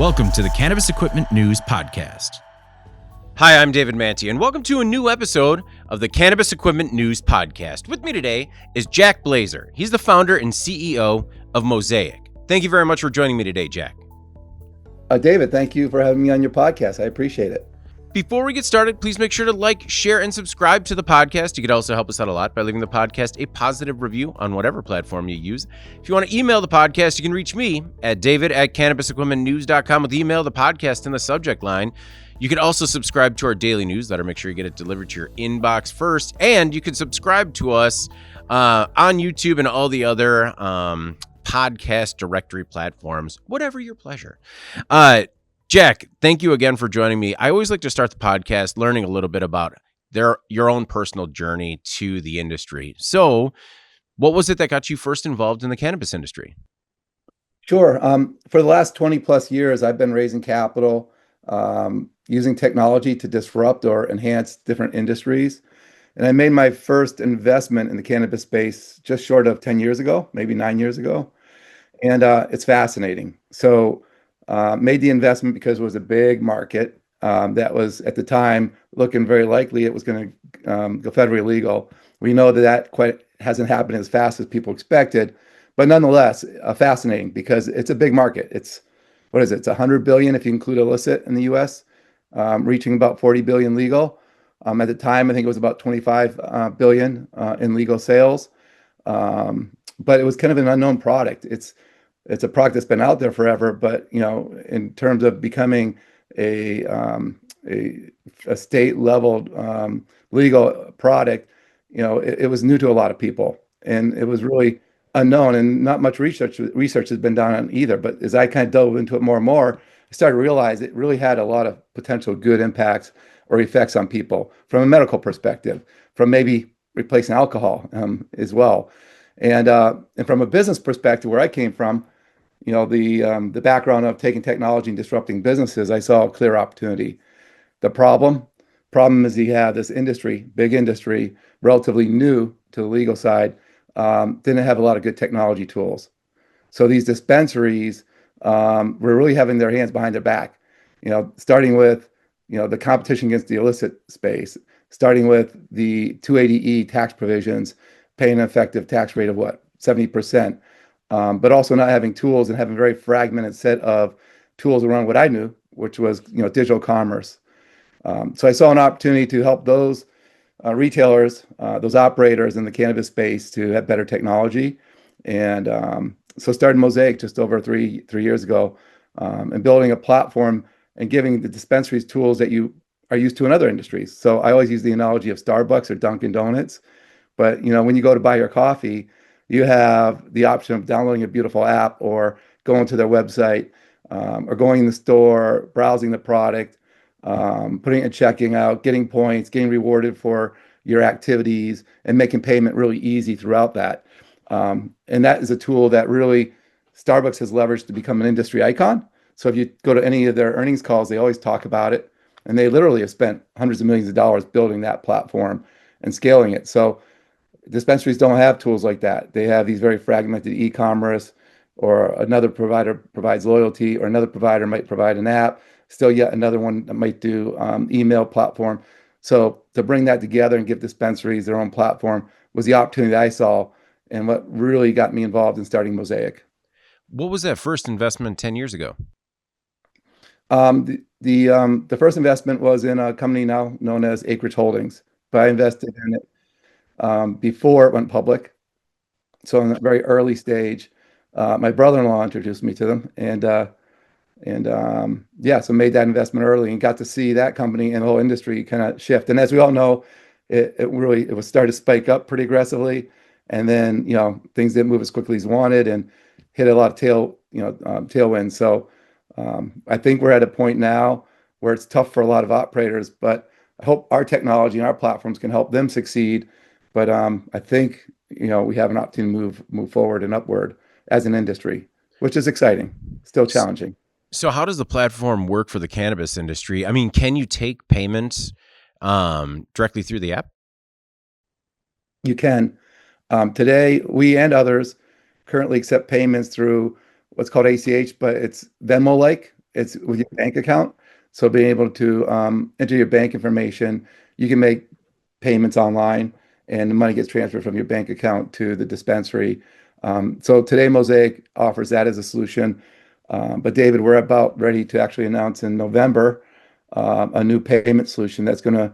Welcome to the Cannabis Equipment News Podcast. Hi, I'm David Manti, and welcome to a new episode of the Cannabis Equipment News Podcast. With me today is Jack Blaeser. He's the founder and CEO of Mosaic. Thank you very much for joining me today, Jack. David, thank you for having me on your podcast. I appreciate it. Before we get started, please make sure to like, share, and subscribe to the podcast. You could also help us out a lot by leaving the podcast a positive review on whatever platform you use. If you want to email the podcast, you can reach me at david@cannabisequipmentnews.com with email the podcast in the subject line. You can also subscribe to our daily newsletter. Make sure you get it delivered to your inbox first. And you can subscribe to us on YouTube and all the other podcast directory platforms, whatever your pleasure. Jack, thank you again for joining me. I always like to start the podcast learning a little bit about your own personal journey to the industry. So what was it that got you first involved in the cannabis industry? Sure. For the last 20 plus years, I've been raising capital, using technology to disrupt or enhance different industries. And I made my first investment in the cannabis space just short of 10 years ago, maybe 9 years ago. And it's fascinating. So made the investment because it was a big market that was at the time looking very likely it was going to go federally legal. We know that quite hasn't happened as fast as people expected, but nonetheless fascinating because it's a big market. It's It's 100 billion if you include illicit in the U.S., reaching about 40 billion legal. At the time, I think it was about 25 billion in legal sales, but it was kind of an unknown product. It's a product that's been out there forever, but in terms of becoming a state level legal product, it was new to a lot of people, and it was really unknown, and not much research has been done on either. But as I kind of dove into it more and more, I started to realize it really had a lot of potential good impacts or effects on people from a medical perspective, from maybe replacing alcohol as well, and from a business perspective, where I came from. The background of taking technology and disrupting businesses, I saw a clear opportunity. The problem is you have this industry, big industry, relatively new to the legal side, didn't have a lot of good technology tools. So these dispensaries were really having their hands behind their back, starting with, the competition against the illicit space, starting with the 280E tax provisions, paying an effective tax rate of 70%. But also not having tools and having a very fragmented set of tools around what I knew, which was digital commerce. So I saw an opportunity to help those retailers, those operators in the cannabis space to have better technology, and so started Mosaic just over three years ago, and building a platform and giving the dispensaries tools that you are used to in other industries. So I always use the analogy of Starbucks or Dunkin' Donuts, but when you go to buy your coffee, you have the option of downloading a beautiful app or going to their website, or going in the store, browsing the product, putting it, checking out, getting points, getting rewarded for your activities, and making payment really easy throughout that. And that is a tool that really Starbucks has leveraged to become an industry icon. So if you go to any of their earnings calls, they always talk about it. And they literally have spent hundreds of millions of dollars building that platform and scaling it. So dispensaries don't have tools like that. They have these very fragmented e-commerce, or another provider provides loyalty, or another provider might provide an app, still yet another one that might do email platform. So to bring that together and give dispensaries their own platform was the opportunity that I saw, and what really got me involved in starting Mosaic. What was that first investment 10 years ago? The first investment was in a company now known as Acreage Holdings, but I invested in it before it went public. So in a very early stage, my brother-in-law introduced me to them, so made that investment early and got to see that company and the whole industry kind of shift. And as we all know, it was started to spike up pretty aggressively, and then things didn't move as quickly as wanted and hit a lot of tailwinds. So I think we're at a point now where it's tough for a lot of operators, but I hope our technology and our platforms can help them succeed. But I think we have an opportunity to move forward and upward as an industry, which is exciting, still challenging. So how does the platform work for the cannabis industry? I mean, can you take payments directly through the app? You can. Today, we and others currently accept payments through what's called ACH, but it's Venmo-like. it's with your bank account. So being able to enter your bank information, you can make payments online, and the money gets transferred from your bank account to the dispensary. So today, Mosaic offers that as a solution. But David, we're about ready to actually announce in November a new payment solution that's going to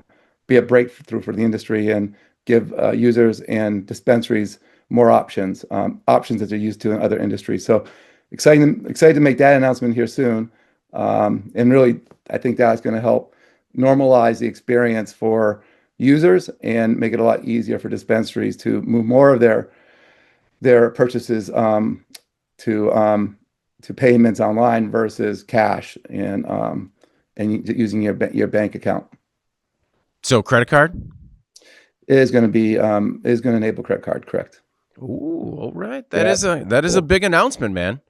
be a breakthrough for the industry and give users and dispensaries more options, options that they're used to in other industries. So excited to make that announcement here soon. And really, I think that's going to help normalize the experience for users and make it a lot easier for dispensaries to move more of their purchases to payments online versus cash and using your bank account. So credit card? It is going to be is going to enable credit card, correct? Ooh, all right. Yeah, That is a big announcement, man.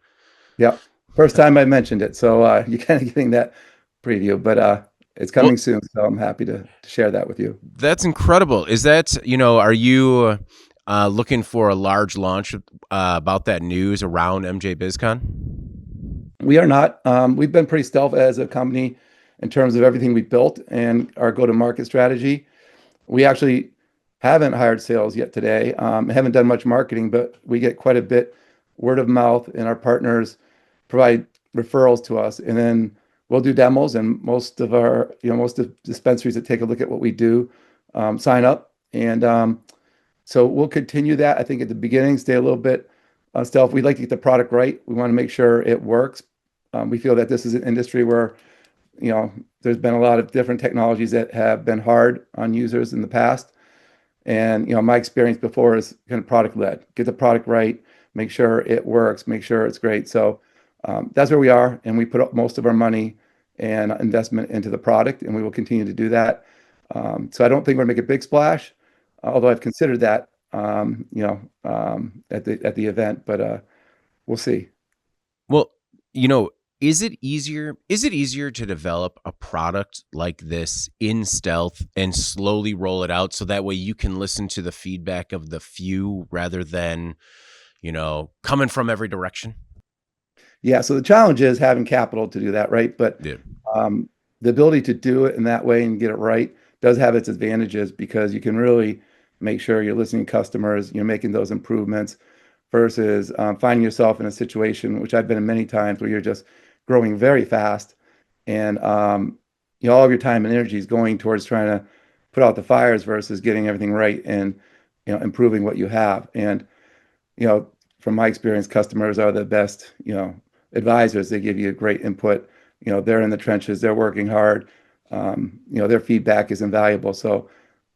yeah. First time I mentioned it, so you're kind of getting that preview, but it's Well, coming soon, so I'm happy to share that with you. that's incredible. Is that, are you looking for a large launch about that news around MJ BizCon? We are not. We've been pretty stealth as a company in terms of everything we built and our go-to-market strategy. We actually haven't hired sales yet today. Haven't done much marketing, but we get quite a bit word of mouth, and our partners provide referrals to us. And then we'll do demos, and most of the dispensaries that take a look at what we do sign up. And so we'll continue that. I think at the beginning, stay a little bit stealth. We'd like to get the product right. We want to make sure it works. We feel that this is an industry where there's been a lot of different technologies that have been hard on users in the past. And, my experience before is kind of product led. Get the product right, make sure it works, make sure it's great. So that's where we are. And we put up most of our money and investment into the product, and we will continue to do that. So I don't think we're going to make a big splash, although I've considered that, at the event, but we'll see. Well, is it easier to develop a product like this in stealth and slowly roll it out so that way you can listen to the feedback of the few rather than, coming from every direction? Yeah. So the challenge is having capital to do that, right? But Yeah. the ability to do it in that way and get it right does have its advantages because you can really make sure you're listening to customers, you're making those improvements versus finding yourself in a situation, which I've been in many times, where you're just growing very fast and all of your time and energy is going towards trying to put out the fires versus getting everything right and improving what you have. And from my experience, customers are the best advisors. They give you great input. They're in the trenches, they're working hard. Their feedback is invaluable. So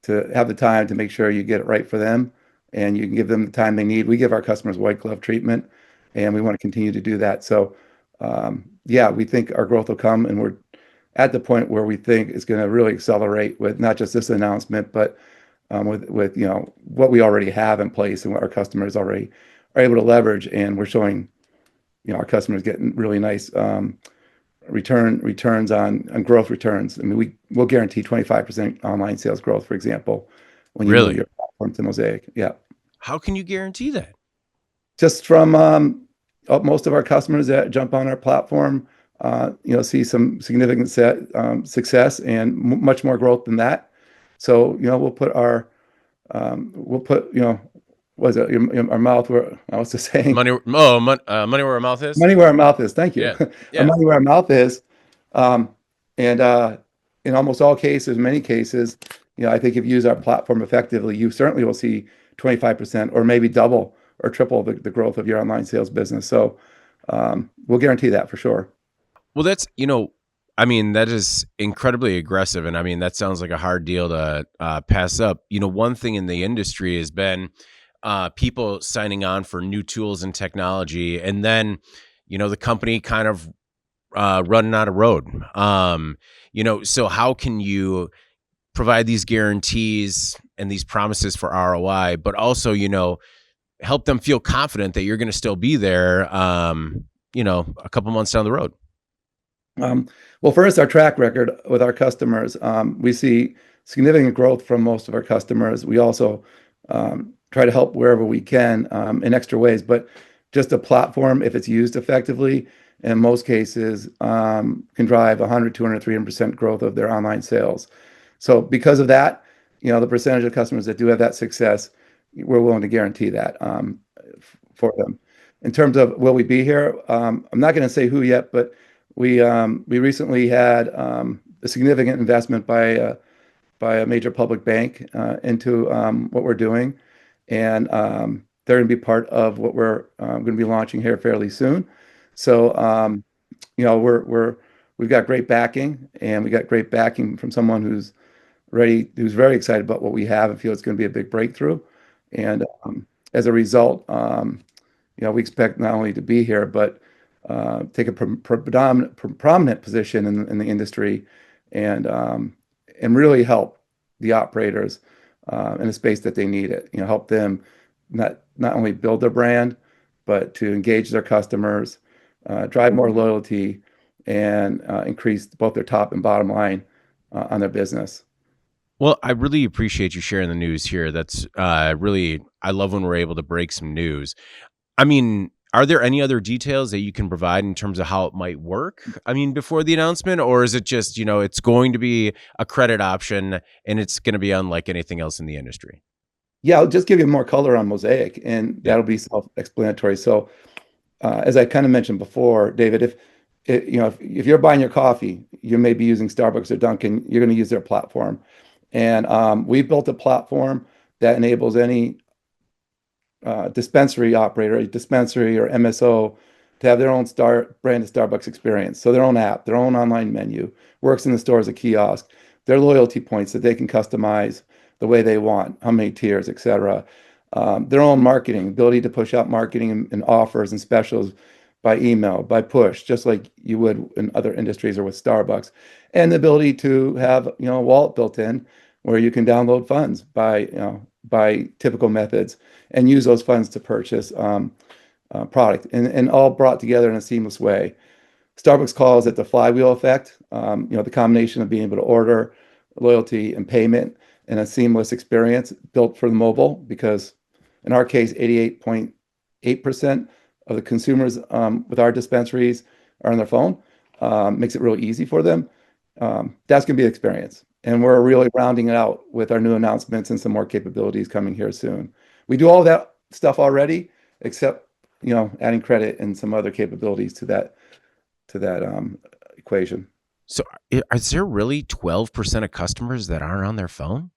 to have the time to make sure you get it right for them and you can give them the time they need. We give our customers white glove treatment, and we want to continue to do that. So we think our growth will come, and we're at the point where we think it's going to really accelerate with not just this announcement, but with what we already have in place and what our customers already are able to leverage. And we're showing our customers getting really nice returns on growth returns. I mean, we'll guarantee 25% online sales growth, for example, when you Really? move your platform to Mosaic. Yeah. How can you guarantee that? Just from most of our customers that jump on our platform, see some significant success and much more growth than that. So, what is it? Our mouth where I was just saying Money where our mouth is? money where our mouth is. Thank you. Yeah. Our Yeah. money where our mouth is. And in almost all cases, many cases, I think if you use our platform effectively, you certainly will see 25% or maybe double or triple the growth of your online sales business. So we'll guarantee that for sure. Well, that's, that is incredibly aggressive. And that sounds like a hard deal to pass up. One thing in the industry has been people signing on for new tools and technology, and then, the company kind of running out of road. So how can you provide these guarantees and these promises for ROI, but also, help them feel confident that you're going to still be there, a couple months down the road? Well, first, our track record with our customers, we see significant growth from most of our customers. We also try to help wherever we can in extra ways, but just a platform, if it's used effectively in most cases can drive 100, 200, 300% growth of their online sales. So because of that, the percentage of customers that do have that success, we're willing to guarantee that for them. In terms of will we be here, I'm not going to say who yet, but we recently had a significant investment by a major public bank into what we're doing, and they're going to be part of what we're going to be launching here fairly soon. So we've got great backing, and we got great backing from someone who's very excited about what we have and feels it's going to be a big breakthrough. And as a result, we expect not only to be here, but take a prominent position in the industry, and really help the operators in a space that they need it. Help them not only build their brand, but to engage their customers, drive more loyalty, and increase both their top and bottom line on their business. Well, I really appreciate you sharing the news here. That's I love when we're able to break some news. I mean, are there any other details that you can provide in terms of how it might work? I mean, before the announcement, or is it just, it's going to be a credit option and it's going to be unlike anything else in the industry? Yeah, I'll just give you more color on Mosaic, and Yeah. that'll be self-explanatory. So, as I kind of mentioned before, David, if you're buying your coffee, you may be using Starbucks or Dunkin', you're going to use their platform. And we built a platform that enables any dispensary operator, a dispensary or MSO, to have their own branded Starbucks experience. So their own app, their own online menu, works in the store as a kiosk, their loyalty points that they can customize the way they want, how many tiers, et cetera. Their own marketing, ability to push out marketing and offers and specials by email, by push, just like you would in other industries or with Starbucks. And the ability to have, a wallet built in where you can download funds by typical methods and use those funds to purchase product, and all brought together in a seamless way. Starbucks calls it the flywheel effect. The combination of being able to order, loyalty, and payment in a seamless experience built for the mobile, because in our case, 88.8% of the consumers with our dispensaries are on their phone. Makes it really easy for them. That's going to be the experience. And we're really rounding it out with our new announcements and some more capabilities coming here soon. We do all that stuff already, except adding credit and some other capabilities to that equation. So is there really 12% of customers that aren't on their phone?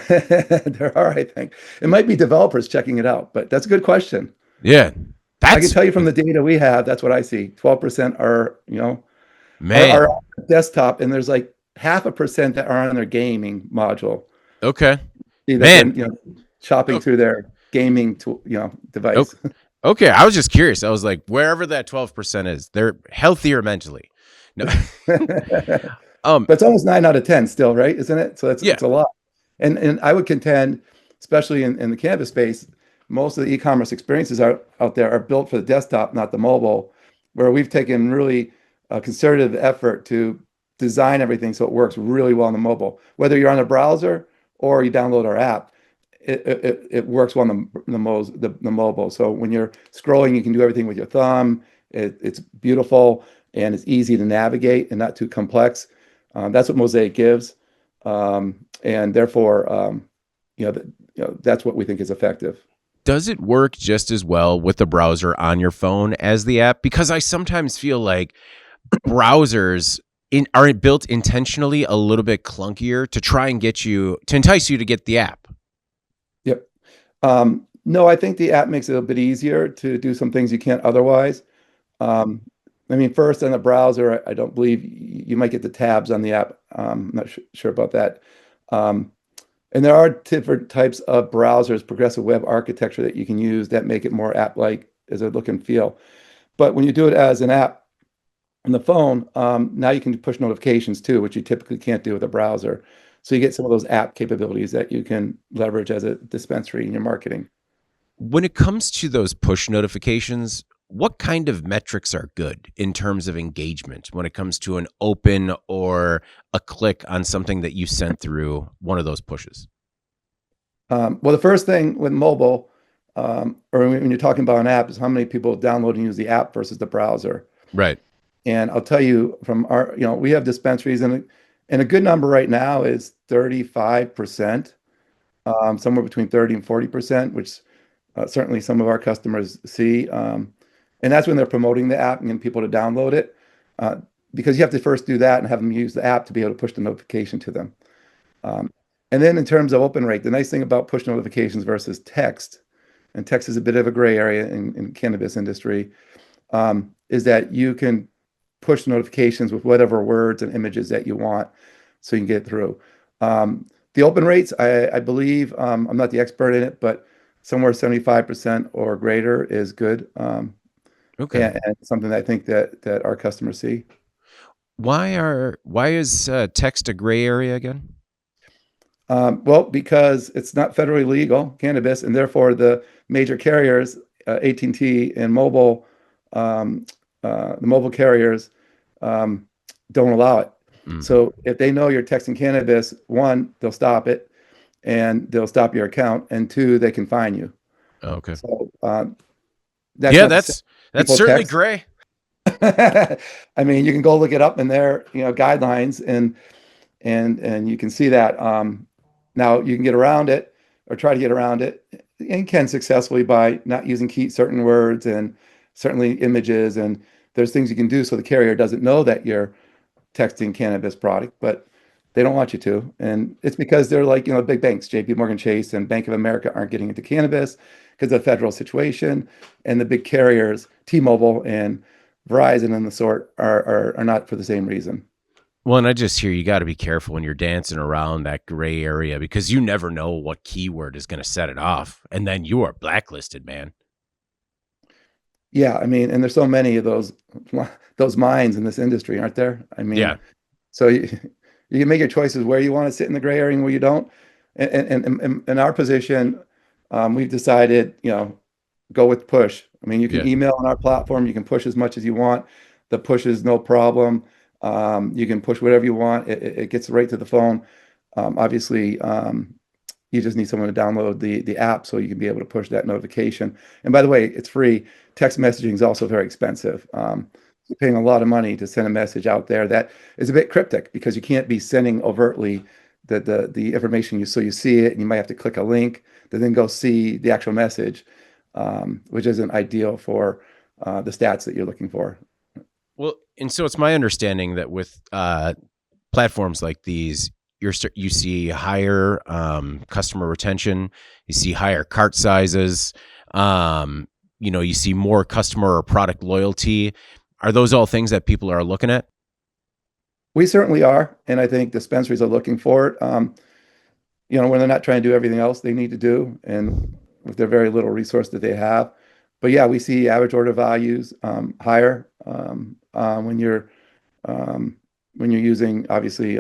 There are, I think. It might be developers checking it out, but that's a good question. Yeah. I can tell you from the data we have, that's what I see. 12% are, Man. are on desktop, and there's like 0.5% that are on their gaming module. Okay. See that Man. they're, shopping through their gaming tool, device. Okay. I was just curious. I was like, wherever that 12% is, they're healthier mentally. No. But it's almost 9 out of 10 still, right? Isn't it? So it's a lot. And I would contend, especially in the cannabis space, most of the e-commerce experiences out there are built for the desktop, not the mobile, where we've taken really a concerted effort to design everything so it works really well on the mobile. Whether you're on a browser or you download our app, it works well on the mobile. So when you're scrolling, you can do everything with your thumb. It's beautiful and it's easy to navigate and not too complex. That's what Mosaic gives, and therefore, that's what we think is effective. Does it work just as well with the browser on your phone as the app? Because I sometimes feel like browsers are built intentionally a little bit clunkier to try and entice you to get the app. Yep. No, I think the app makes it a bit easier to do some things you can't otherwise. First on the browser, I don't believe you might get the tabs on the app. I'm not sure about that. And there are different types of browsers, progressive web architecture that you can use that make it more app-like as a look and feel. But when you do it as an app on the phone, now you can push notifications too, which you typically can't do with a browser. So you get some of those app capabilities that you can leverage as a dispensary in your marketing. When it comes to those push notifications, what kind of metrics are good in terms of engagement when it comes to an open or a click on something that you sent through one of those pushes? Well, the first thing with mobile, or when you're talking about an app, is how many people download and use the app versus the browser. Right. And I'll tell you from our, we have dispensaries, and a good number right now is 35%, somewhere between 30 and 40%, which certainly some of our customers see. And that's when they're promoting the app and getting people to download it, uh, because you have to first do that and have them use the app to be able to push the notification to them. Um, and then in terms of open rate, the nice thing about push notifications versus text, and text is a bit of a gray area in cannabis industry, is that you can push notifications with whatever words and images that you want, so you can get through. The open rates, I believe, I'm not the expert in it, but somewhere 75% or greater is good, Okay. and something that I think that our customers see. Why is text a gray area again? Well, because it's not federally legal cannabis, and therefore the major carriers, AT&T and mobile, um, the mobile carriers, um, don't allow it. Hmm. So if they know you're texting cannabis, one, they'll stop it, and they'll stop your account, and two, they can fine you. Okay. So that's Yeah, not to say that's people certainly text. gray. I mean, you can go look it up in their, guidelines, and you can see that. Now you can get around it, or try to get around it, and can successfully, by not using certain words and certainly images. And there's things you can do so the carrier doesn't know that you're texting cannabis product, but they don't want you to. And it's because they're like, big banks, JP Morgan Chase and Bank of America, aren't getting into cannabis because of the federal situation. And the big carriers, T-Mobile and Verizon and the sort, are not, for the same reason. Well, and I just hear you got to be careful when you're dancing around that gray area because you never know what keyword is going to set it off, and then you are blacklisted, man. Yeah, I mean, and there's so many of those minds in this industry, aren't there? I Yeah. mean, so you can make your choices where you want to sit in the gray area and where you don't. And in our position, we've decided, go with push. I mean, you can Yeah. email on our platform, you can push as much as you want. The push is no problem. You can push whatever you want. It gets right to the phone. Obviously, you just need someone to download the app so you can be able to push that notification. And by the way, it's free. Text messaging is also very expensive. You're paying a lot of money to send a message out there that is a bit cryptic, because you can't be sending overtly the information. So you see it and you might have to click a link to then go see the actual message, which isn't ideal for the stats that you're looking for. Well, and so it's my understanding that with platforms like these, you see higher customer retention, you see higher cart sizes, you see more customer or product loyalty. Are those all things that people are looking at? We certainly are, and I think dispensaries are looking for it. When they're not trying to do everything else they need to do, and with their very little resource that they have. But yeah, we see average order values higher, um, when you're using, obviously,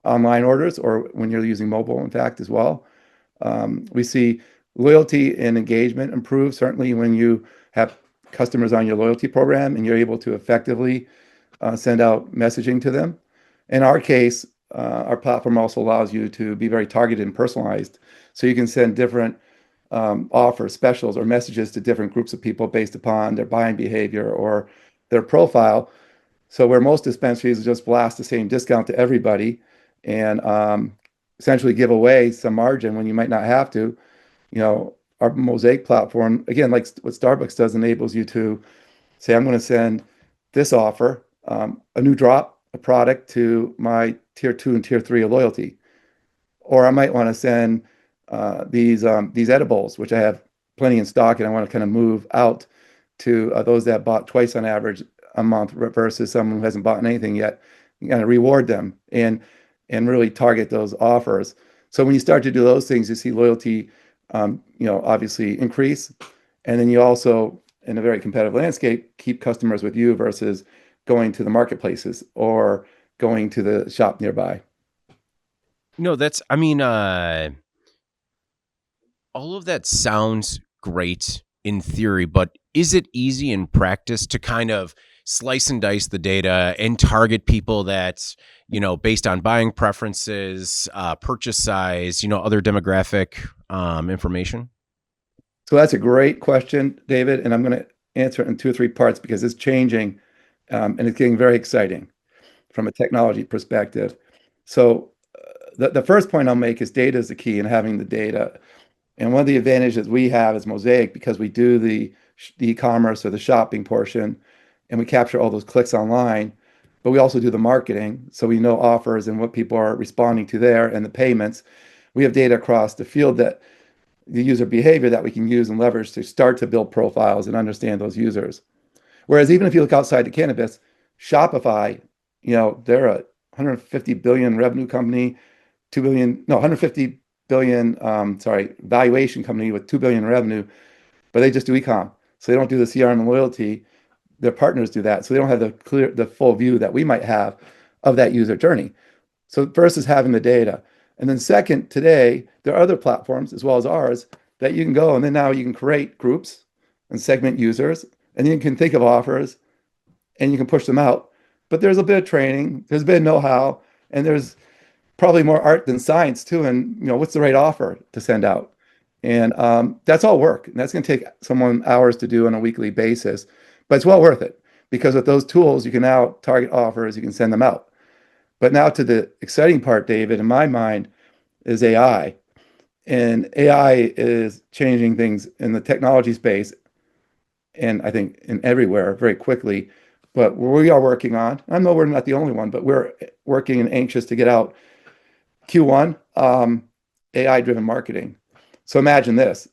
online orders, or when you're using mobile, in fact, as well. We see loyalty and engagement improve, certainly when you have customers on your loyalty program and you're able to effectively send out messaging to them. In our case, our platform also allows you to be very targeted and personalized. So you can send different offers, specials, or messages to different groups of people based upon their buying behavior or their profile. So where most dispensaries just blast the same discount to everybody, and essentially give away some margin when you might not have to, our Mosaic platform, again, like what Starbucks does, enables you to say, I'm going to send this offer, a new drop, a product, to my tier 2 and tier 3 of loyalty. Or I might want to send these edibles, which I have plenty in stock, and I want to kind of move out to those that bought twice on average a month versus someone who hasn't bought anything yet. You kind of reward them and really target those offers. So when you start to do those things, you see loyalty, obviously increase, and then you also, in a very competitive landscape, keep customers with you versus going to the marketplaces or going to the shop nearby. No, all of that sounds great in theory, but is it easy in practice to kind of slice and dice the data and target people that, based on buying preferences, purchase size, other demographic information? So that's a great question, David, and I'm going to answer it in two or three parts because it's changing and it's getting very exciting from a technology perspective. So the first point I'll make is data is the key in having the data. And one of the advantages we have is Mosaic because we do the e-commerce or the shopping portion, and we capture all those clicks online, but we also do the marketing, so we know offers and what people are responding to there and the payments. We have data across the field that the user behavior that we can use and leverage to start to build profiles and understand those users. Whereas even if you look outside the cannabis, Shopify, they're a 150 billion revenue company, 2 billion, no, 150 billion, valuation company with 2 billion revenue, but they just do e-com. So they don't do the CRM and loyalty. Their partners do that. So they don't have the full view that we might have of that user journey. So first is having the data. And then second, today, there are other platforms as well as ours that you can go and then now you can create groups and segment users and you can think of offers and you can push them out. But there's a bit of training, there's a bit of know-how, and there's probably more art than science too. And what's the right offer to send out? And that's all work. And that's going to take someone hours to do on a weekly basis, but it's well worth it because with those tools, you can now target offers, you can send them out. But now to the exciting part, David, in my mind, is AI. And AI is changing things in the technology space and I think in everywhere very quickly. But we are working on, I know we're not the only one, but we're working and anxious to get out Q1, AI-driven marketing. So imagine this.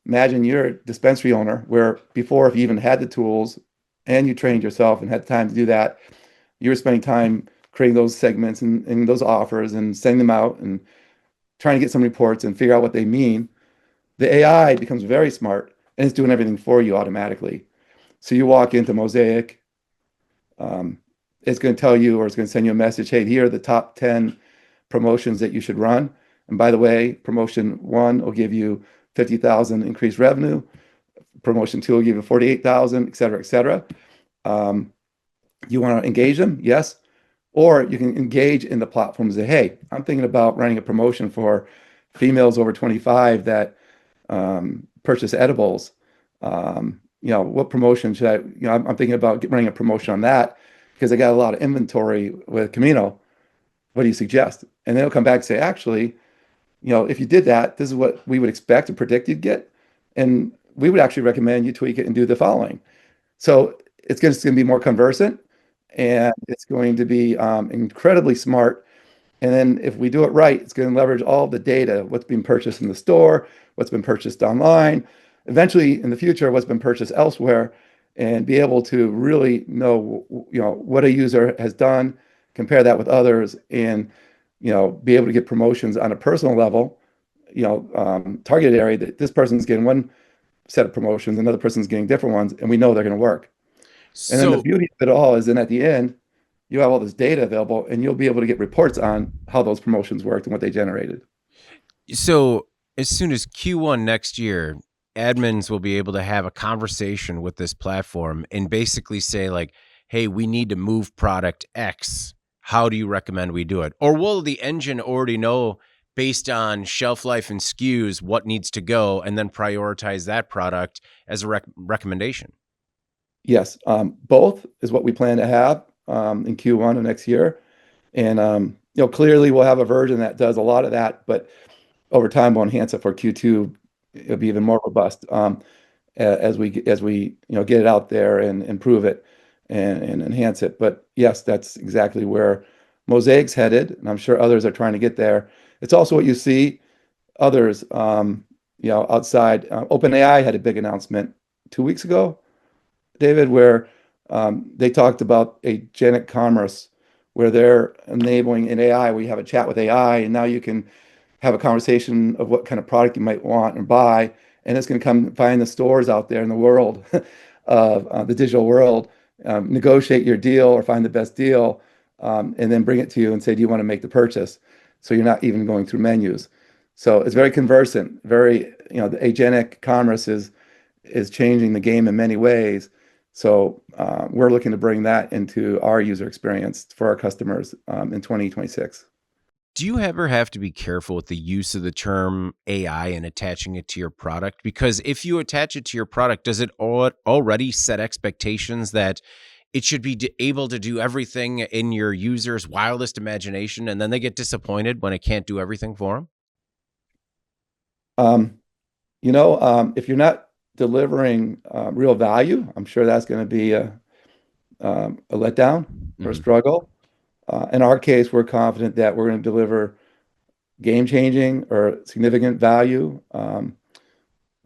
Imagine you're a dispensary owner where before, if you even had the tools and you trained yourself and had time to do that, you were spending time creating those segments and those offers and sending them out and trying to get some reports and figure out what they mean. The AI becomes very smart and it's doing everything for you automatically. So you walk into Mosaic, it's going to tell you or it's going to send you a message, hey, here are the top 10 promotions that you should run. And by the way, promotion 1 will give you 50,000 increased revenue. Promotion 2 will give you 48,000, et cetera, et cetera. You want to engage them? Yes. Or you can engage in the platform and say, hey, I'm thinking about running a promotion for females over 25 that purchase edibles. What promotion should I, I'm thinking about running a promotion on that because I got a lot of inventory with Camino. What do you suggest? And they'll come back and say, actually, if you did that, this is what we would expect and predict you'd get. And we would actually recommend you tweak it and do the following. So it's going to be more conversant and it's going to be incredibly smart. And then if we do it right, it's going to leverage all the data, what's being purchased in the store, what's been purchased online, eventually in the future, what's been purchased elsewhere, and be able to really know, what a user has done, compare that with others, and be able to get promotions on a personal level, targeted area that this person's getting one set of promotions, another person's getting different ones, and we know they're going to work. And then the beauty of it all is then at the end, you have all this data available and you'll be able to get reports on how those promotions worked and what they generated. So as soon as Q1 next year, admins will be able to have a conversation with this platform and basically say like, hey, we need to move product X. How do you recommend we do it? Or will the engine already know based on shelf life and SKUs what needs to go and then prioritize that product as a recommendation? Yes, both is what we plan to have in Q1 of next year. And clearly we'll have a version that does a lot of that, but over time we'll enhance it for Q2. It'll be even more robust as we get it out there and improve it and enhance it. But yes, that's exactly where Mosaic's headed, and I'm sure others are trying to get there. It's also what you see others, outside. OpenAI had a big announcement 2 weeks ago, David, where they talked about agentic commerce, where they're enabling an AI, where you have a chat with AI, and now you can have a conversation of what kind of product you might want and buy, and it's going to come find the stores out there in the world of the digital world, negotiate your deal or find the best deal, and then bring it to you and say, do you want to make the purchase? So you're not even going through menus. So it's very conversant, the agentic commerce is changing the game in many ways. So we're looking to bring that into our user experience for our customers in 2026. Do you ever have to be careful with the use of the term AI and attaching it to your product? Because if you attach it to your product, does it already set expectations that it should be able to do everything in your user's wildest imagination, and then they get disappointed when it can't do everything for them? Um, if you're not delivering real value, I'm sure that's going to be a letdown or a Hmm. struggle. In our case, we're confident that we're going to deliver game-changing or significant value,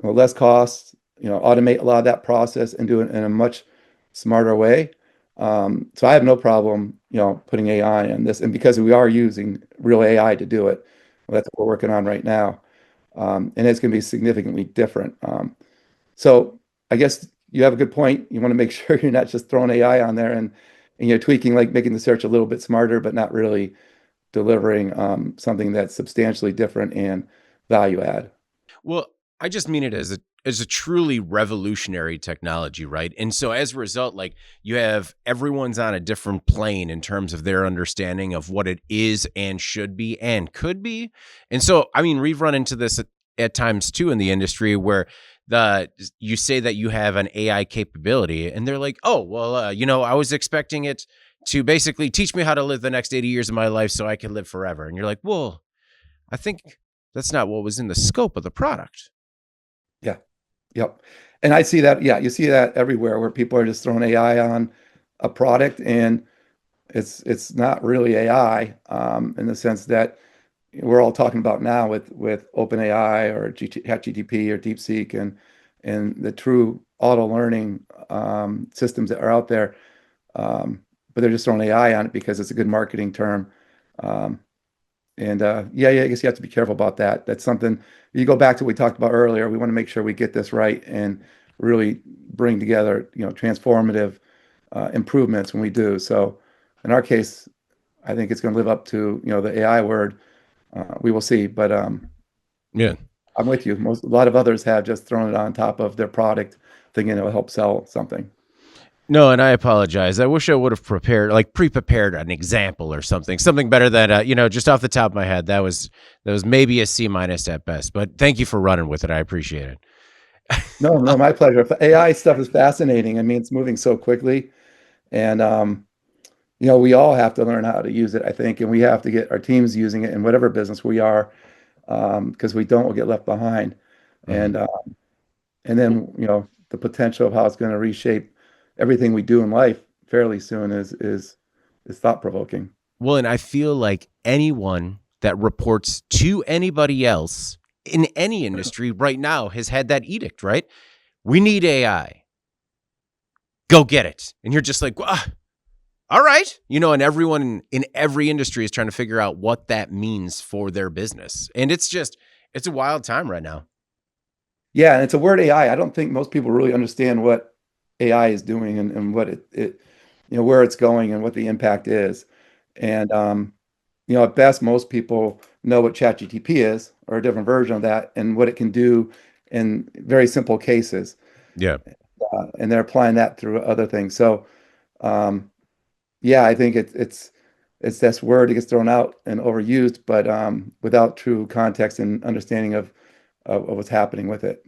less costs, automate a lot of that process and do it in a much smarter way. So I have no problem, putting AI in this. And because we are using real AI to do it, well, that's what we're working on right now. And it's going to be significantly different. So I guess you have a good point. You want to make sure you're not just throwing AI on there and you're tweaking, like making the search a little bit smarter, but not really delivering something that's substantially different and value add. Well, I just mean it as a truly revolutionary technology, right? And so as a result, like you have everyone's on a different plane in terms of their understanding of what it is and should be and could be. And so, I mean, we've run into this at times too in the industry where you say that you have an AI capability and they're like, oh, well, I was expecting it to basically teach me how to live the next 80 years of my life so I can live forever. And you're like, well, I think that's not what was in the scope of the product. Yeah. Yep. And I see that. Yeah, you see that everywhere where people are just throwing AI on a product, and it's not really AI in the sense that we're all talking about now with OpenAI or ChatGPT or DeepSeek and the true auto learning systems that are out there. But they're just throwing AI on it because it's a good marketing term. Um, yeah, I guess you have to be careful about that. That's something you go back to what we talked about earlier. We want to make sure we get this right and really bring together, transformative improvements when we do. So in our case, I think it's going to live up to, the AI word. We will see, but Yeah. I'm with you. A lot of others have just thrown it on top of their product, thinking it'll help sell something. No, and I apologize. I wish I would have pre-prepared an example or something better than just off the top of my head. That was maybe a C minus at best. But thank you for running with it. I appreciate it. No, no, my pleasure. AI stuff is fascinating. I mean, it's moving so quickly, and we all have to learn how to use it, I think, and we have to get our teams using it in whatever business we are, because we don't, we'll get left behind. Mhm. And then, the potential of how it's going to reshape everything we do in life fairly soon is thought provoking. Well, and I feel like anyone that reports to anybody else in any industry right now has had that edict, right? We need AI. Go get it. And you're just like, all right. And everyone in every industry is trying to figure out what that means for their business. And it's a wild time right now. Yeah, and it's a word AI. I don't think most people really understand what AI is doing and what where it's going and what the impact is. And at best, most people know what ChatGPT is or a different version of that and what it can do in very simple cases. Yeah. And they're applying that through other things. So, um, yeah, I think it's this word that gets thrown out and overused, but without true context and understanding of what's happening with it.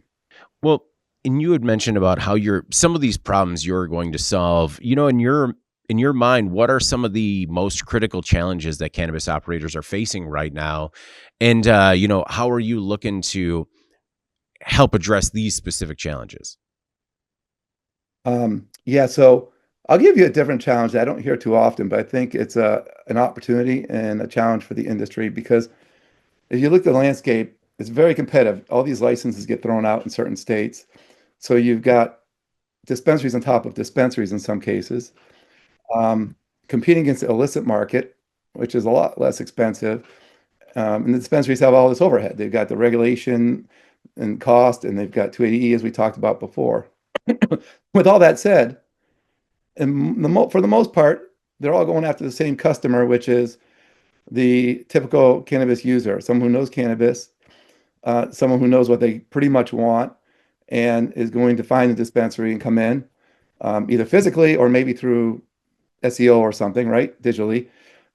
Well, and you had mentioned about how some of these problems you're going to solve, in your mind, what are some of the most critical challenges that cannabis operators are facing right now? And how are you looking to help address these specific challenges? Yeah, so I'll give you a different challenge that I don't hear too often, but I think it's an opportunity and a challenge for the industry because if you look at the landscape, it's very competitive. All these licenses get thrown out in certain states. So you've got dispensaries on top of dispensaries in some cases, um, competing against the illicit market, which is a lot less expensive. And the dispensaries have all this overhead. They've got the regulation and cost, and they've got 280E, as we talked about before. With all that said, for the most part, they're all going after the same customer, which is the typical cannabis user, someone who knows cannabis, someone who knows what they pretty much want, and is going to find a dispensary and come in, either physically or maybe through SEO or something, right? Digitally.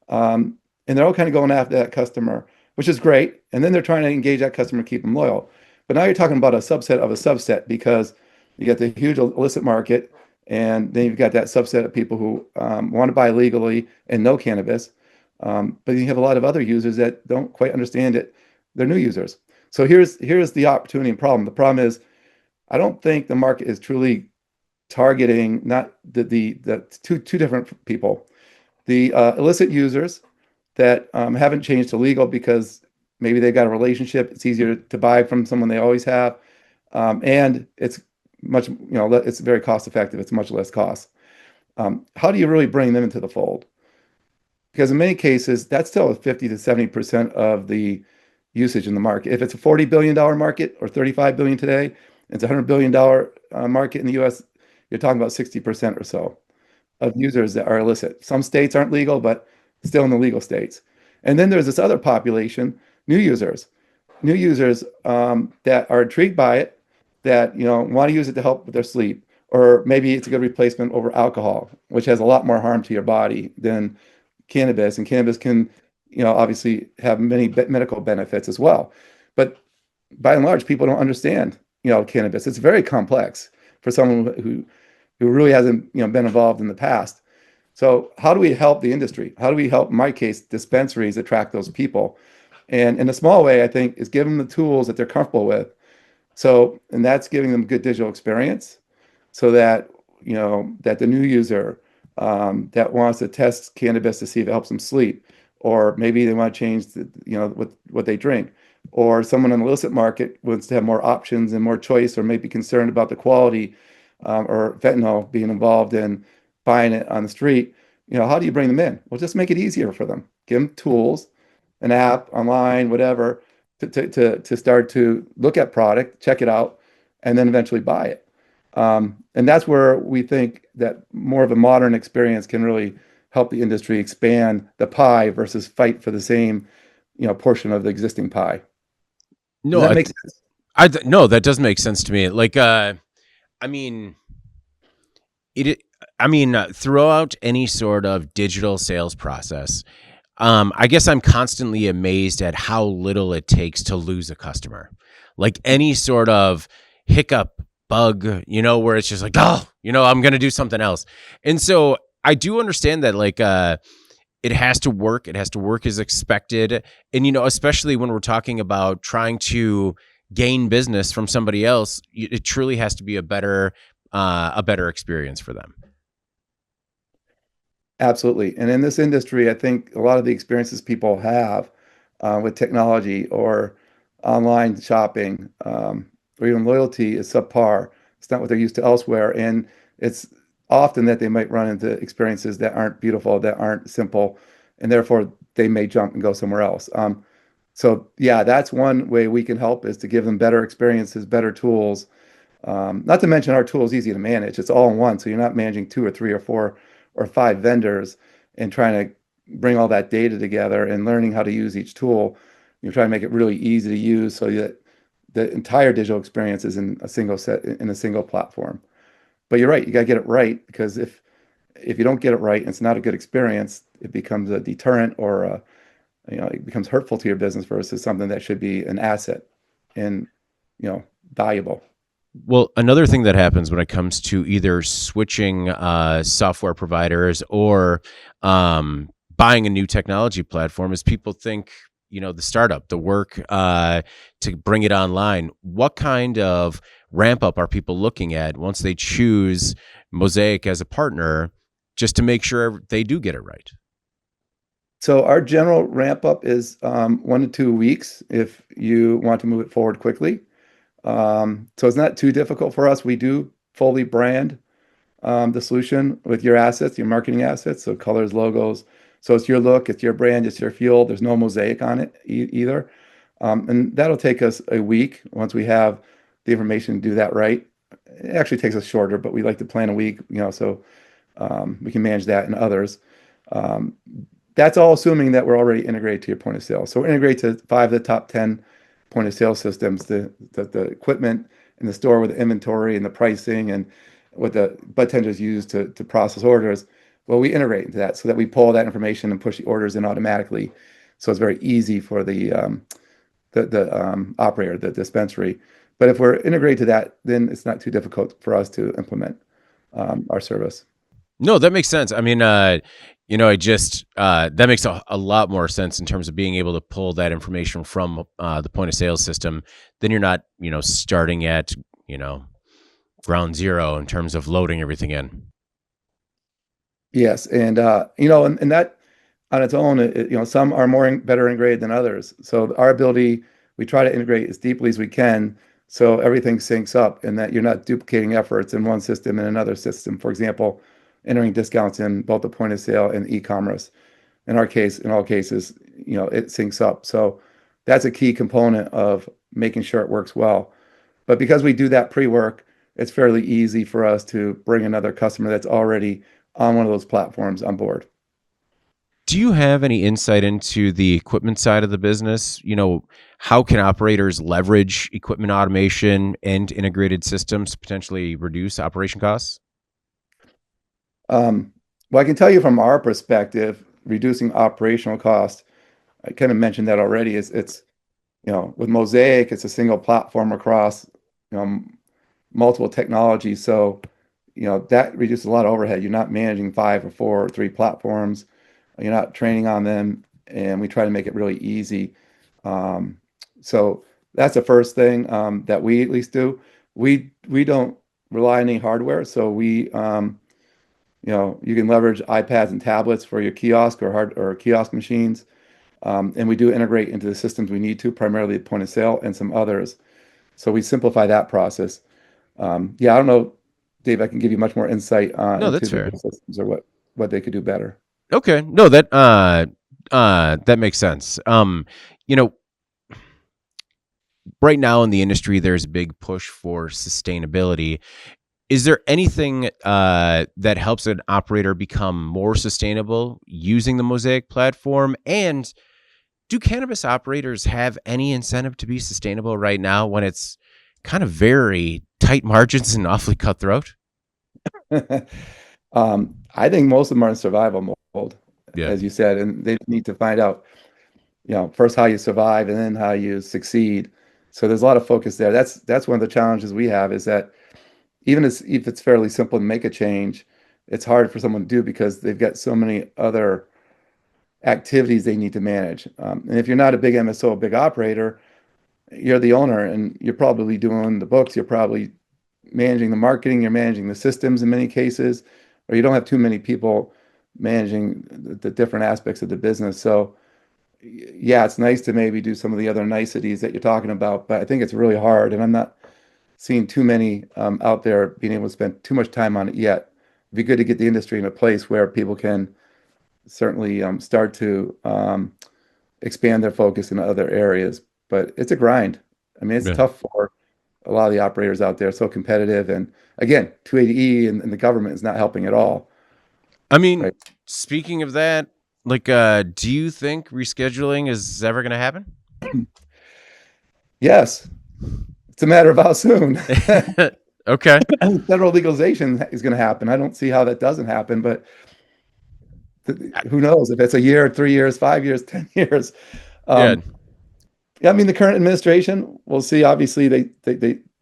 And they're all kind of going after that customer, which is great. And then they're trying to engage that customer, keep them loyal. But now you're talking about a subset of a subset because you get the huge illicit market And then you've got that subset of people who want to buy legally and know cannabis. But you have a lot of other users that don't quite understand it. They're new users. So here's the opportunity and problem. The problem is I don't think the market is truly targeting not the two different people. The illicit users that haven't changed to legal because maybe they've got a relationship. It's easier to buy from someone they always have, and it's much it's very cost effective. It's much less cost. How do you really bring them into the fold? Because in many cases, that's still 50 to 70% of the usage in the market. If it's a $40 billion market or 35 billion today, it's a $100 billion market in the US, you're talking about 60% or so of users that are illicit. Some states aren't legal, but still in the legal states. And then there's this other population, new users, that are intrigued by it, that want to use it to help with their sleep, or maybe it's a good replacement over alcohol, which has a lot more harm to your body than cannabis. And cannabis can, obviously have many medical benefits as well. But by and large, people don't understand, cannabis. It's very complex for someone who really hasn't, been involved in the past. So how do we help the industry? How do we help, in my case, dispensaries attract those people? And in a small way, I think, is give them the tools that they're comfortable with. So, and that's giving them good digital experience so that, that the new user that wants to test cannabis to see if it helps them sleep, or maybe they want to change what they drink, or someone in the illicit market wants to have more options and more choice, or maybe concerned about the quality, or fentanyl being involved in buying it on the street. How do you bring them in? Well, just make it easier for them. Give them tools, an app, online, whatever, to start to look at product, check it out, and then eventually buy it. And that's where we think that more of a modern experience can really help the industry expand the pie versus fight for the same, portion of the existing pie. Does No, that make sense? no, that does make sense to me. Like, I mean, it. I mean, throughout any sort of digital sales process, I guess I'm constantly amazed at how little it takes to lose a customer. Like any sort of hiccup, bug, where it's just like, oh, I'm gonna do something else. And so I do understand that, like, it has to work. It has to work as expected. And especially when we're talking about trying to gain business from somebody else, it truly has to be a better experience for them. Absolutely. And in this industry, I think a lot of the experiences people have with technology or online shopping, or even loyalty is subpar. It's not what they're used to elsewhere. And it's often that they might run into experiences that aren't beautiful, that aren't simple, and therefore they may jump and go somewhere else. So yeah, that's one way we can help is to give them better experiences, better tools. Not to mention our tool is easy to manage. It's all in one. So you're not managing two or three or four or five vendors and trying to bring all that data together and learning how to use each tool. You're trying to make it really easy to use so that the entire digital experience is in a single set, in a single platform. But you're right, you got to get it right, because if you don't get it right and it's not a good experience, it becomes a deterrent, or it becomes hurtful to your business versus something that should be an asset and valuable. Well, another thing that happens when it comes to either switching software providers or buying a new technology platform is people think, the startup, the work to bring it online. What kind of ramp up are people looking at once they choose Mosaic as a partner, just to make sure they do get it right? So our general ramp up is 1 to 2 weeks if you want to move it forward quickly. So it's not too difficult for us. We do fully brand the solution with your assets, your marketing assets, so colors, logos. So it's your look, it's your brand, it's your fuel. There's no mosaic on it either. And that'll take us a week once we have the information to do that right. It actually takes us shorter, but we like to plan a week, so we can manage that and others. Um, that's all assuming that we're already integrated to your point of sale. So we're integrated to 5 of the top 10 point of sale systems, the equipment in the store with the inventory and the pricing and what the bud tenders use to process orders. Well, we integrate into that so that we pull that information and push the orders in automatically. So it's very easy for the operator, the dispensary. But if we're integrated to that, then it's not too difficult for us to implement. our service. No, that makes sense. I mean, I just that makes a lot more sense in terms of being able to pull that information from the point of sale system. Then you're not, starting at, you know, ground zero in terms of loading everything in. Yes, and and that on its own, some are better integrated than others. So our ability, we try to integrate as deeply as we can, so everything syncs up, and that you're not duplicating efforts in one system and another system. For example, entering discounts in both the point of sale and e-commerce. In our case, in all cases, it syncs up. So that's a key component of making sure it works well. But because we do that pre-work, it's fairly easy for us to bring another customer that's already on one of those platforms on board. Do you have any insight into the equipment side of the business? How can operators leverage equipment automation and integrated systems to potentially reduce operation costs? Well, I can tell you from our perspective, reducing operational cost, I kind of mentioned that already, it's with Mosaic, it's a single platform across multiple technologies. So, that reduces a lot of overhead. You're not managing five or four or three platforms. You're not training on them, and we try to make it really easy. So that's the first thing that we at least do. We don't rely on any hardware, so you can leverage iPads and tablets for your kiosk or kiosk machines, and we do integrate into the systems we need to, primarily point of sale and some others. So we simplify that process. Yeah, I don't know, Dave. I can give you much more insight No, into that's the fair. systems or what they could do better. Okay. No, that makes sense. You know, right now in the industry, there's a big push for sustainability. Is there anything that helps an operator become more sustainable using the Mosaic platform? And do cannabis operators have any incentive to be sustainable right now when it's kind of very tight margins and awfully cutthroat? I think most of them are in survival mode, Yeah. as you said, and they need to find out, first how you survive and then how you succeed. So there's a lot of focus there. That's one of the challenges we have is that even if it's fairly simple to make a change, it's hard for someone to do because they've got so many other activities they need to manage. And if you're not a big MSO, a big operator, you're the owner and you're probably doing the books, you're probably managing the marketing, you're managing the systems in many cases, or you don't have too many people managing the different aspects of the business. So, yeah, it's nice to maybe do some of the other niceties that you're talking about, but I think it's really hard, and I'm not seeing too many out there being able to spend too much time on it yet. It'd be good to get the industry in a place where people can certainly start to expand their focus in other areas. But it's a grind. I mean, it's Yeah. tough for a lot of the operators out there, so competitive. And again, 280E and the government is not helping at all, I mean, right? speaking of that, like, do you think rescheduling is ever going to happen? Yes, it's a matter of how soon. Okay. Federal legalization is going to happen. I don't see how that doesn't happen, but who knows if it's a year, 3 years, 5 years, 10 years. Yeah. Um, yeah, I mean, the current administration, we'll see. Obviously, they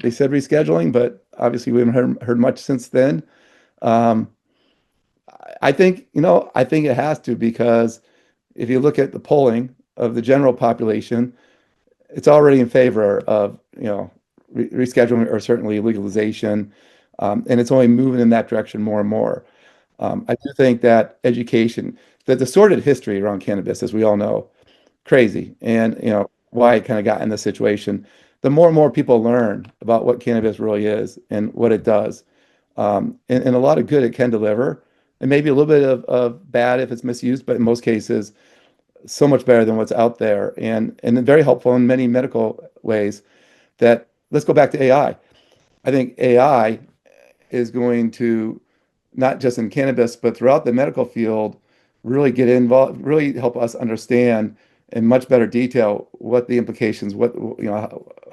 said rescheduling, but obviously we haven't heard much since then. Um, I think, I think it has to because if you look at the polling of the general population, it's already in favor of, rescheduling or certainly legalization, and it's only moving in that direction more and more. I do think that education, that the sordid history around cannabis, as we all know, crazy, and why it kind of got in this situation. The more and more people learn about what cannabis really is and what it does, and a lot of good it can deliver, and maybe a little bit of bad if it's misused, but in most cases, so much better than what's out there, and very helpful in many medical ways. That let's go back to AI. I think AI is going to not just in cannabis, but throughout the medical field, really get involved, really help us understand in much better detail what the implications, what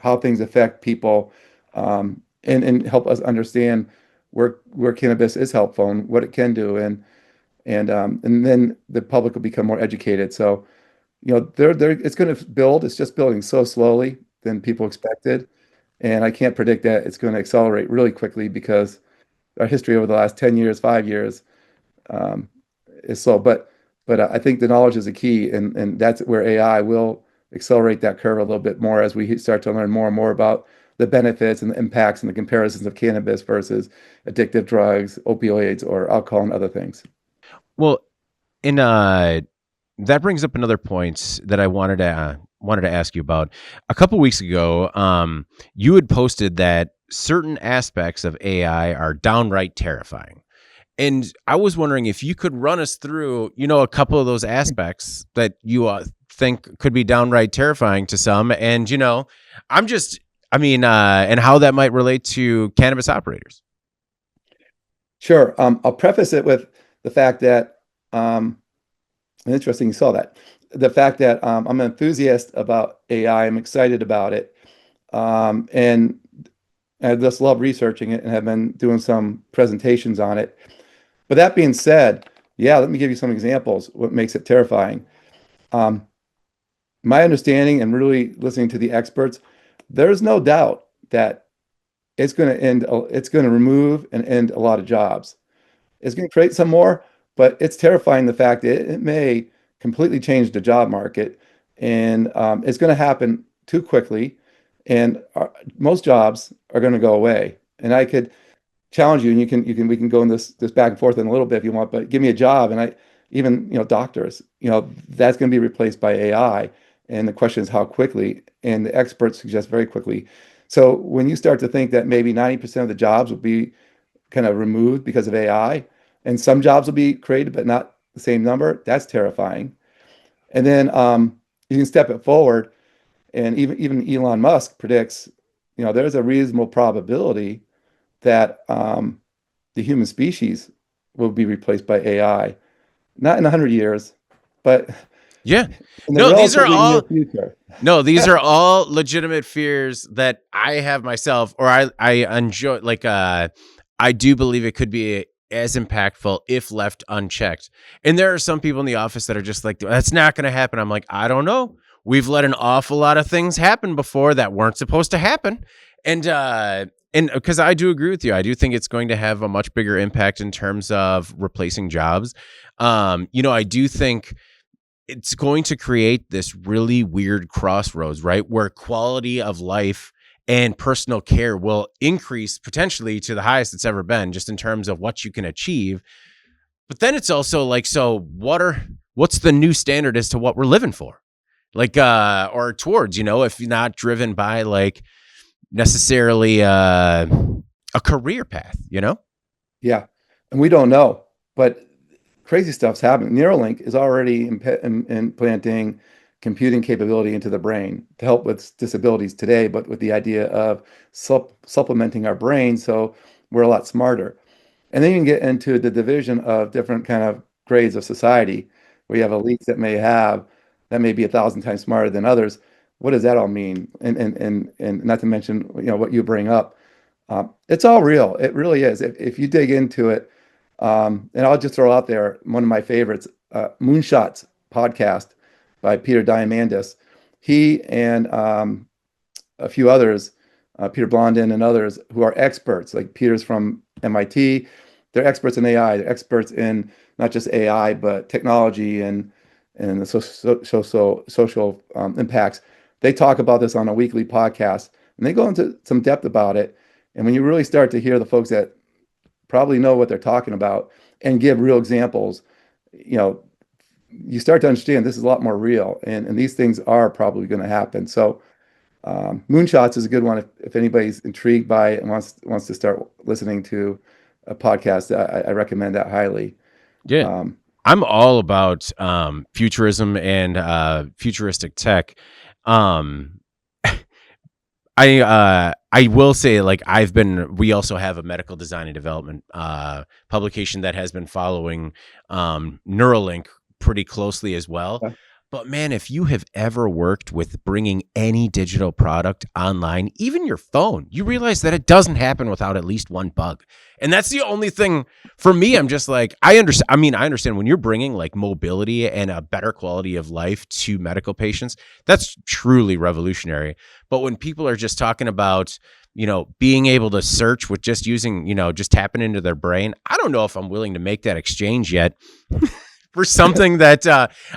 how things affect people, and help us understand where cannabis is helpful and what it can do, and then the public will become more educated. So, they're it's going to build. It's just building so slowly than people expected, and I can't predict that it's going to accelerate really quickly because our history over the last 10 years, 5 years, um, is slow. But I think the knowledge is the key, and that's where AI will accelerate that curve a little bit more as we start to learn more and more about the benefits and the impacts and the comparisons of cannabis versus addictive drugs, opioids, or alcohol and other things. Well, and that brings up another point that I wanted to ask you about. A couple weeks ago, you had posted that certain aspects of AI are downright terrifying. And I was wondering if you could run us through, a couple of those aspects that you think could be downright terrifying to some. And, and how that might relate to cannabis operators. Sure. I'll preface it with the fact that, interesting you saw that, the fact that I'm an enthusiast about AI. I'm excited about it. And I just love researching it and have been doing some presentations on it. But that being said, yeah, let me give you some examples, what makes it terrifying. Um, my understanding and really listening to the experts, there's no doubt that it's going to remove and end a lot of jobs. It's going to create some more, but it's terrifying the fact that it may completely change the job market, and it's going to happen too quickly, and most jobs are going to go away. And I could challenge you, and we can go in this back and forth in a little bit if you want, but give me a job, and I even doctors, that's going to be replaced by AI, and the question is how quickly, and the experts suggest very quickly. So when you start to think that maybe 90% of the jobs will be kind of removed because of AI, and some jobs will be created, but not the same number, that's terrifying. And then you can step it forward, and even Elon Musk predicts, there's a reasonable probability that the human species will be replaced by AI, not in 100 years, but Yeah. in the No, these are relatively all near future. No, these are all legitimate fears that I have myself, or I enjoy. I do believe it could be as impactful if left unchecked. And there are some people in the office that are just like, "That's not going to happen." I'm like, I don't know. We've let an awful lot of things happen before that weren't supposed to happen, and because I do agree with you, I do think it's going to have a much bigger impact in terms of replacing jobs. I do think it's going to create this really weird crossroads, right? Where quality of life and personal care will increase potentially to the highest it's ever been, just in terms of what you can achieve. But then it's also like, so what's the new standard as to what we're living for? Or towards, if you're not driven by necessarily a career path, Yeah, and we don't know, but crazy stuff's happening. Neuralink is already implanting computing capability into the brain to help with disabilities today, but with the idea of supplementing our brain so we're a lot smarter. And then you can get into the division of different kind of grades of society, where you have elites that may be 1,000 times smarter than others. What does that all mean? And not to mention, what you bring up. It's all real. It really is. If you dig into it, and I'll just throw out there one of my favorites, Moonshots podcast by Peter Diamandis. He and a few others, Peter Blondin and others who are experts, like Peter's from MIT. They're experts in AI. They're experts in not just AI, but technology and the social impacts. They talk about this on a weekly podcast, and they go into some depth about it. And when you really start to hear the folks that probably know what they're talking about and give real examples, you start to understand this is a lot more real, and these things are probably going to happen. So Moonshots is a good one if anybody's intrigued by it and wants to start listening to a podcast. I recommend that highly. Yeah. I'm all about futurism and futuristic tech. I will say, we also have a medical design and development publication that has been following Neuralink pretty closely as well. Okay. But man, if you have ever worked with bringing any digital product online, even your phone, you realize that it doesn't happen without at least one bug. And that's the only thing for me. I'm just like, I understand when you're bringing mobility and a better quality of life to medical patients, that's truly revolutionary. But when people are just talking about, being able to search with just using, just tapping into their brain. I don't know if I'm willing to make that exchange yet for something that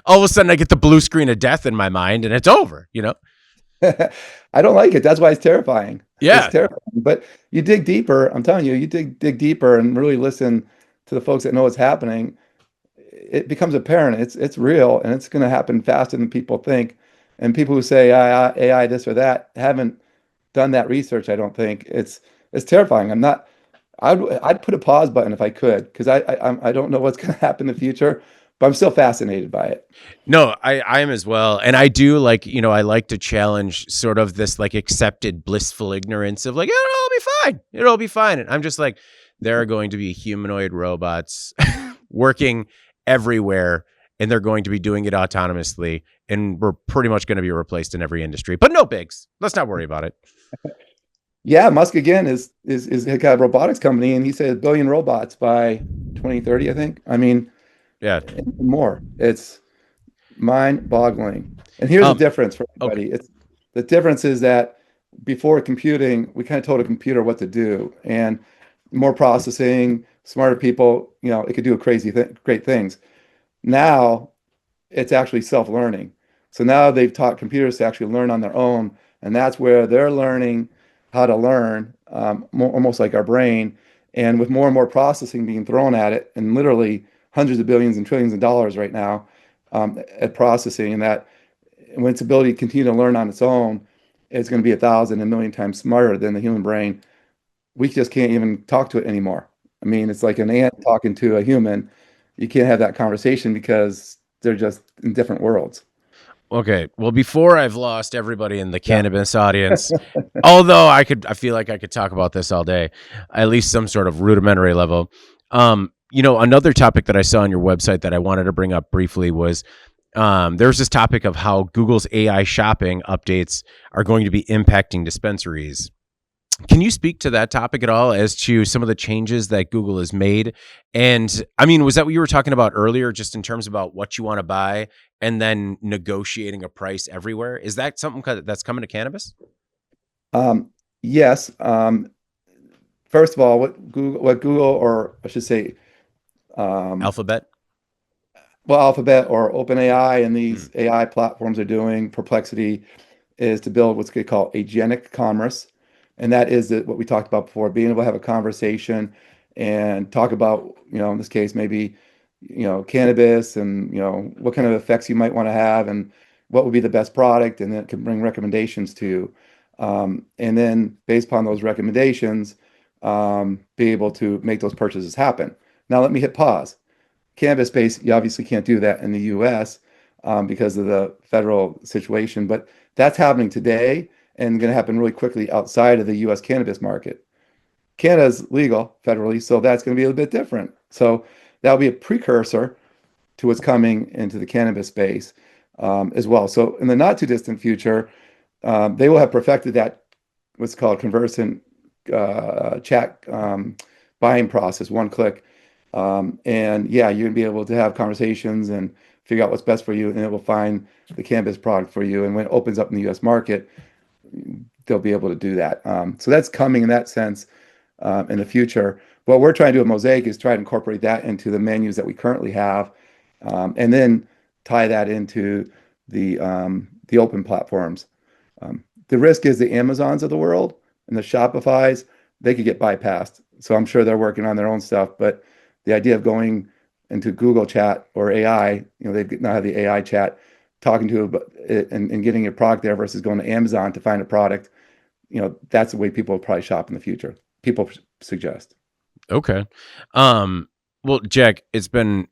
all of a sudden I get the blue screen of death in my mind and it's over, I don't like it. That's why it's terrifying. It's Yeah. terrifying. But you dig deeper. I'm telling you, you dig deeper and really listen to the folks that know what's happening. It becomes apparent. It's real, and it's going to happen faster than people think. And people who say AI this or that haven't done that research. I don't think it's terrifying. I'm not. I'd put a pause button if I could, because I don't know what's going to happen in the future, but I'm still fascinated by it. No, I am as well. And I do I like to challenge sort of this like accepted blissful ignorance of like, it'll all be fine. It'll all be fine. And I'm just like, there are going to be humanoid robots working everywhere, and they're going to be doing it autonomously. And we're pretty much going to be replaced in every industry, but no bigs. Let's not worry about it. Yeah, Musk again is got a robotics company, and he said 1 billion robots by 2030, I think. I mean, Yeah. more. It's mind-boggling. And here's the difference for everybody. Okay. It's the difference is that before computing, we kind of told a computer what to do, and more processing, smarter people, it could do great things. Now it's actually self-learning. So now they've taught computers to actually learn on their own, and that's where they're learning how to learn, almost like our brain, and with more and more processing being thrown at it, and literally hundreds of billions and trillions of dollars right now at processing, and that when its ability to continue to learn on its own, it's going to be 1,000, a million times smarter than the human brain. We just can't even talk to it anymore. I mean, it's like an ant talking to a human. You can't have that conversation because they're just in different worlds. Okay. Well, before I've lost everybody in the cannabis audience, although I feel like I could talk about this all day, at least some sort of rudimentary level. Another topic that I saw on your website that I wanted to bring up briefly was there's this topic of how Google's AI shopping updates are going to be impacting dispensaries. Can you speak to that topic at all as to some of the changes that Google has made? And I mean, was that what you were talking about earlier, just in terms about what you want to buy and then negotiating a price everywhere? Is that something that's coming to cannabis? Yes. First of all, what Google, or I should say, Alphabet? well, Alphabet or OpenAI and these AI platforms are doing, Perplexity, is to build what's called agentic commerce. And that is what we talked about before, being able to have a conversation and talk about, in this case, maybe, cannabis and, what kind of effects you might want to have and what would be the best product. And then it can bring recommendations to you. And then based upon those recommendations, be able to make those purchases happen. Now, let me hit pause. Cannabis space, you obviously can't do that in the US because of the federal situation, but that's happening today and going to happen really quickly outside of the US cannabis market. Canada's legal federally, so that's going to be a little bit different. So that'll be a precursor to what's coming into the cannabis space as well. So in the not too distant future, they will have perfected that what's called conversant chat buying process, one click. And yeah, you're gonna be able to have conversations and figure out what's best for you, and it will find the cannabis product for you. And when it opens up in the US market, they'll be able to do that. So that's coming in that sense in the future. What we're trying to do at Mosaic is try to incorporate that into the menus that we currently have, and then tie that into the open platforms. The risk is the Amazons of the world and the Shopifys, they could get bypassed. So I'm sure they're working on their own stuff, but the idea of going into Google Chat or AI, they now have the AI chat, talking to it and getting a product there versus going to Amazon to find a product, that's the way people will probably shop in the future. People suggest. Okay. Well, Jack, it's been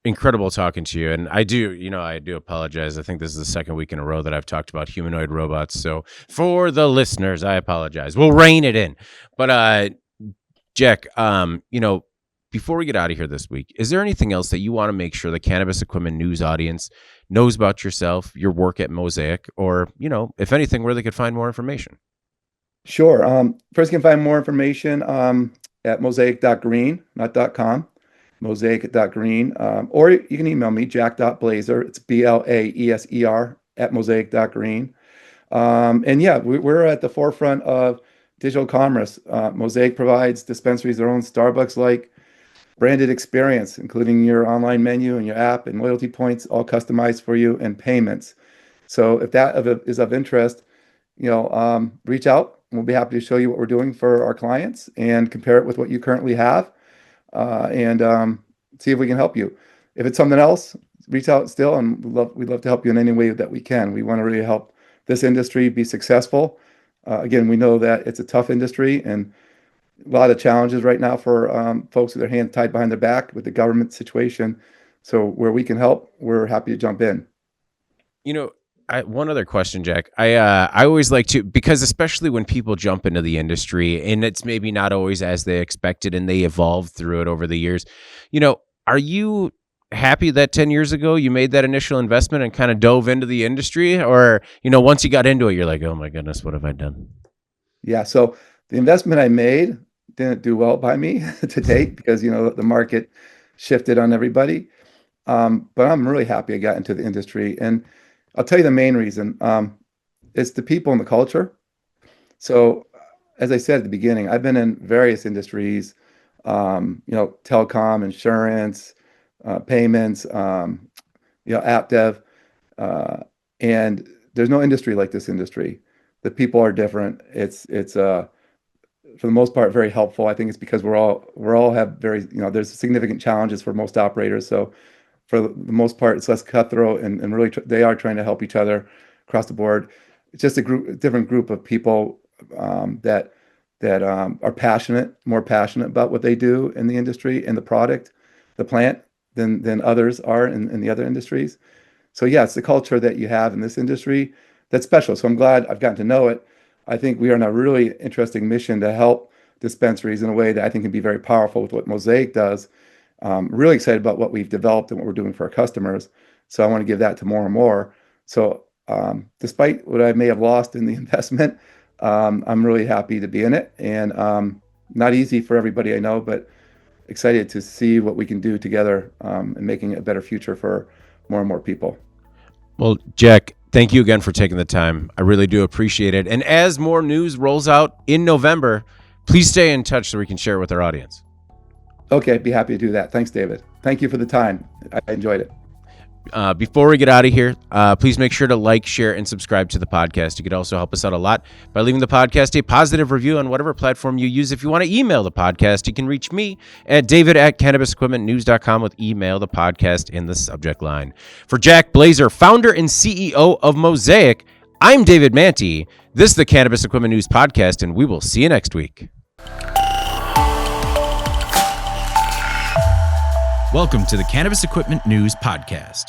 incredible talking to you. And I do apologize. I think this is the second week in a row that I've talked about humanoid robots. So for the listeners, I apologize. We'll rein it in. But Jack, before we get out of here this week, is there anything else that you want to make sure the Cannabis Equipment News audience knows about yourself, your work at Mosaic, or, if anything, where they could find more information? Sure. First, you can find more information at mosaic.green, not .com, mosaic.green. Or you can email me, jack.blaeser. It's Blaeser @ mosaic.green. And yeah, we're at the forefront of digital commerce. Mosaic provides dispensaries their own Starbucks-like branded experience, including your online menu and your app and loyalty points, all customized for you, and payments. So if that is of interest, reach out. We'll be happy to show you what we're doing for our clients and compare it with what you currently have, and see if we can help you. If it's something else, reach out still, and we'd love to help you in any way that we can. We want to really help this industry be successful. Again, we know that it's a tough industry and a lot of challenges right now for folks with their hands tied behind their back with the government situation. So where we can help, we're happy to jump in. One other question, Jack. I always like to, because especially when people jump into the industry and it's maybe not always as they expected and they evolve through it over the years, are you happy that 10 years ago you made that initial investment and kind of dove into the industry? Or, once you got into it, you're like, oh my goodness, what have I done? Yeah. So the investment I made didn't do well by me to date because, the market shifted on everybody. But I'm really happy I got into the industry. And I'll tell you the main reason. It's the people and the culture. So as I said at the beginning, I've been in various industries, telecom, insurance, payments, app dev, and there's no industry like this industry. The people are different. It's for the most part very helpful. I think it's because we're all have very, there's significant challenges for most operators. So for the most part, it's less cutthroat, and really they are trying to help each other across the board. It's just a different group of people that are more passionate about what they do in the industry and the product, the plant, than others are in the other industries. So yeah, it's the culture that you have in this industry that's special. So I'm glad I've gotten to know it. I think we are on a really interesting mission to help dispensaries in a way that I think can be very powerful with what Mosaic does. Really excited about what we've developed and what we're doing for our customers. So I want to give that to more and more. So despite what I may have lost in the investment, I'm really happy to be in it, and not easy for everybody I know, but excited to see what we can do together and making it a better future for more and more people. Well, Jack, thank you again for taking the time. I really do appreciate it. And as more news rolls out in November, please stay in touch so we can share it with our audience. Okay, be happy to do that. Thanks, David. Thank you for the time. I enjoyed it. Before we get out of here, please make sure to like, share, and subscribe to the podcast. You could also help us out a lot by leaving the podcast a positive review on whatever platform you use. If you want to email the podcast, you can reach me at david@cannabisequipmentnews.com with email the podcast in the subject line. For Jack Blaeser, founder and CEO of Mosaic, I'm David Manti. This is the Cannabis Equipment News Podcast, and we will see you next week. Welcome to the Cannabis Equipment News Podcast.